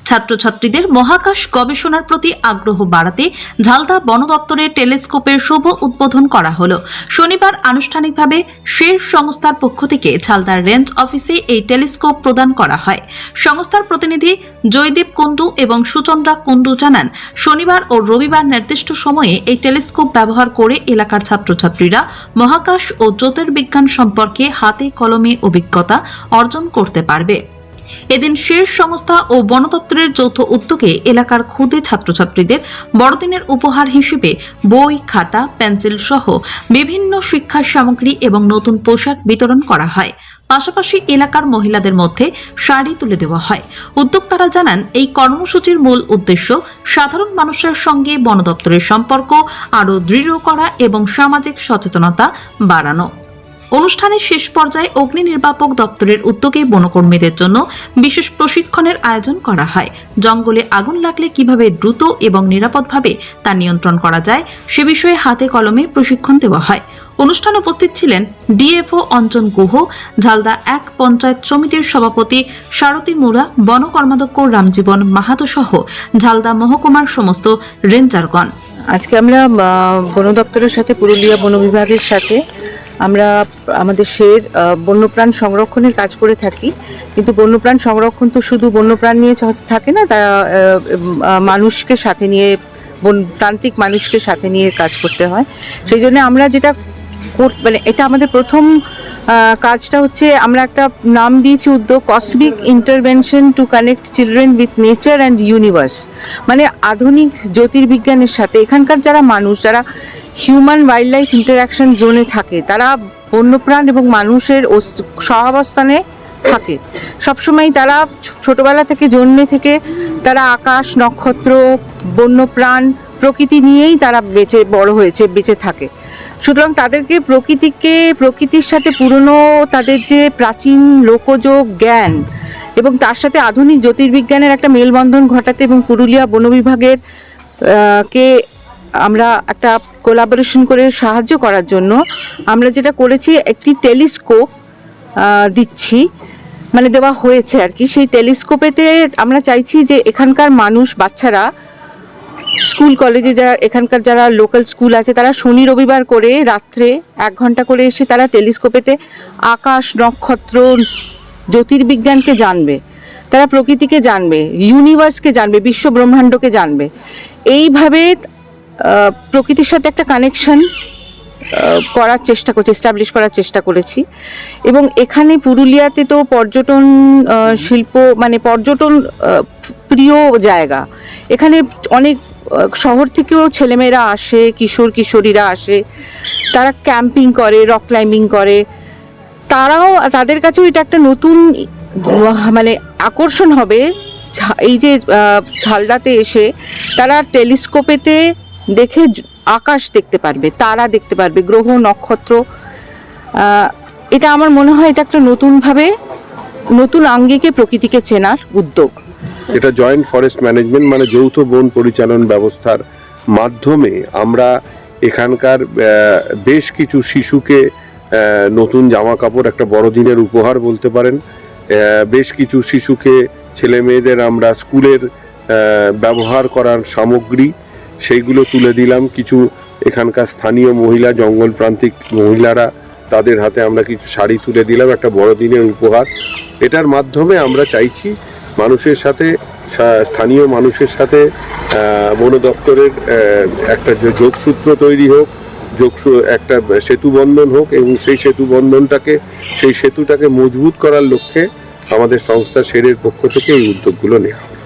ছাত্রছাত্রীদের মহাকাশ গবেষণার প্রতি আগ্রহ বাড়াতে ঝালদা বন দপ্তরের টেলিস্কোপের শুভ উদ্বোধন করা হলো। শনিবার আনুষ্ঠানিকভাবে শের সংস্থার পক্ষ থেকে ঝালদার রেঞ্জ অফিসে এই টেলিস্কোপ প্রদান করা হয়। সংস্থার প্রতিনিধি জয়দীপ কুন্ডু এবং সুচন্দ্রা কুন্ডু জানান, শনিবার ও রবিবার নির্দিষ্ট সময়ে এই টেলিস্কোপ ব্যবহার করে এলাকার ছাত্রছাত্রীরা মহাকাশ ও জ্যোতির্বিজ্ঞান সম্পর্কে হাতে কলমে অভিজ্ঞতা অর্জন করতে পারবে। এদিন শের সংস্থা ও বন দপ্তরের যৌথ উদ্যোগে এলাকার ক্ষুদে ছাত্রছাত্রীদের বড়দিনের উপহার হিসেবে বই, খাতা, পেন্সিল সহ বিভিন্ন শিক্ষা সামগ্রী এবং নতুন পোশাক বিতরণ করা হয়। পাশাপাশি এলাকার মহিলাদের মধ্যে শাড়ি তুলে দেওয়া হয়। উদ্যোক্তারা জানান, এই কর্মসূচির মূল উদ্দেশ্য সাধারণ মানুষের সঙ্গে বন দপ্তরের সম্পর্ক আরও দৃঢ় করা এবং সামাজিক সচেতনতা বাড়ানো। অনুষ্ঠানের শেষ পর্যায়ে অগ্নি নির্বাপক দপ্তরের উদ্যোগে বনকর্মীদের জন্য বিশেষ প্রশিক্ষণের আয়োজন করা হয়। জঙ্গলে আগুন লাগলে কিভাবে দ্রুত এবং নিরাপদভাবে তা নিয়ন্ত্রণ করা যায় সে বিষয়ে হাতে কলমে প্রশিক্ষণ দেওয়া হয়। অনুষ্ঠানে উপস্থিত ছিলেন ডিএফও অঞ্জন গুহ, ঝালদা ১ পঞ্চায়েত সমিতির সভাপতি সারথী মুরা, বন কর্মাধ্যক্ষ রামজীবন মাহাতো সহ ঝালদা মহকুমার সমস্ত রেঞ্জারগণ। আজকে আমরা বন দপ্তরের সাথে পুরুলিয়া বন বিভাগের সাথে আমরা আমাদের শের বন্যপ্রাণ সংরক্ষণের কাজ করে থাকি। কিন্তু বন্যপ্রাণ সংরক্ষণ তো শুধু বন্যপ্রাণ নিয়ে থাকে না, তারা মানুষকে সাথে নিয়ে প্রান্তিক মানুষকে সাথে নিয়ে কাজ করতে হয়। সেই জন্য আমরা যেটা মানে এটা আমাদের প্রথম কাজটা হচ্ছে, আমরা একটা নাম দিয়েছি উদ্যোগ, cosmic intervention to connect children with nature and universe. মানে আধুনিক জ্যোতির্বিজ্ঞানের সাথে এখানকার যারা মানুষ, যারা হিউম্যান ওয়াইল্ড লাইফ ইন্টারাকশন জোনে থাকে, তারা বন্যপ্রাণ এবং মানুষের সহাবস্থানে থাকে সবসময়। তারা ছোটবেলা থেকে জন্মে থেকে তারা আকাশ, নক্ষত্র, বন্যপ্রাণ, প্রকৃতি নিয়েই তারা বড় হয়েছে, বেঁচে থাকে। সুতরাং তাদেরকে প্রকৃতির সাথে পুরনো তাদের যে প্রাচীন লোকজ জ্ঞান এবং তার সাথে আধুনিক জ্যোতির্বিজ্ঞানের একটা মেলবন্ধন ঘটাতে এবং পুরুলিয়া বন বিভাগের কে আমরা একটা কোলাবোরেশন করে সাহায্য করার জন্য আমরা যেটা করেছি, একটি টেলিস্কোপ দিচ্ছি, মানে দেওয়া হয়েছে আর কি। সেই টেলিস্কোপেতে আমরা চাইছি যে এখানকার মানুষ, বাচ্চারা স্কুল কলেজে এখানকার যারা লোকাল স্কুল আছে, তারা শনি রবিবার করে রাত্রে 1 ঘন্টা করে এসে তারা টেলিস্কোপেতে আকাশ, নক্ষত্র, জ্যোতির্বিজ্ঞানকে জানবে, তারা প্রকৃতিকে জানবে, ইউনিভার্সকে জানবে, বিশ্ব ব্রহ্মাণ্ডকে জানবে। এইভাবে প্রকৃতির সাথে একটা কানেকশন করার চেষ্টা করছি, এস্টাবলিশ করার চেষ্টা করেছি। এবং এখানে পুরুলিয়াতে তো পর্যটন শিল্প, মানে পর্যটন প্রিয় জায়গা। এখানে অনেক শহর থেকেও ছেলেমেয়েরা আসে, কিশোর কিশোরীরা আসে, তারা ক্যাম্পিং করে, রক ক্লাইম্বিং করে। তাদের কাছেও এটা একটা নতুন মানে আকর্ষণ হবে। এই যে ঝালদাতে এসে তারা টেলিস্কোপেতে দেখে আকাশ দেখতে পারবে, তারা দেখতে পারবে, গ্রহ, নক্ষত্র। এটা আমার মনে হয় এটা একটা নতুন আঙ্গিকে প্রকৃতিকে চেনার উদ্যোগ। এটা জয়েন্ট ফরেস্ট ম্যানেজমেন্ট, মানে যৌথ বন পরিচালন ব্যবস্থার মাধ্যমে আমরা এখানকার বেশ কিছু শিশুকে নতুন জামা কাপড়, একটা বড়দিনের উপহার বলতে পারেন, বেশ কিছু শিশুকে, ছেলে মেয়েদের আমরা স্কুলের ব্যবহার করার সামগ্রী সেইগুলো তুলে দিলাম। কিছু এখানকার স্থানীয় মহিলা, জঙ্গল প্রান্তিক মহিলারা, তাদের হাতে আমরা কিছু শাড়ি তুলে দিলাম, একটা বড়দিনের উপহার। এটার মাধ্যমে আমরা চাইছি মানুষের সাথে, স্থানীয় মানুষের সাথে বন দপ্তরের একটা যোগসূত্র তৈরি হোক, একটা সেতু বন্ধন হোক, এবং সেই সেতুটাকে মজবুত করার লক্ষ্যে আমাদের সংস্থা শেরের পক্ষ থেকে এই উদ্যোগগুলো নেওয়া হয়।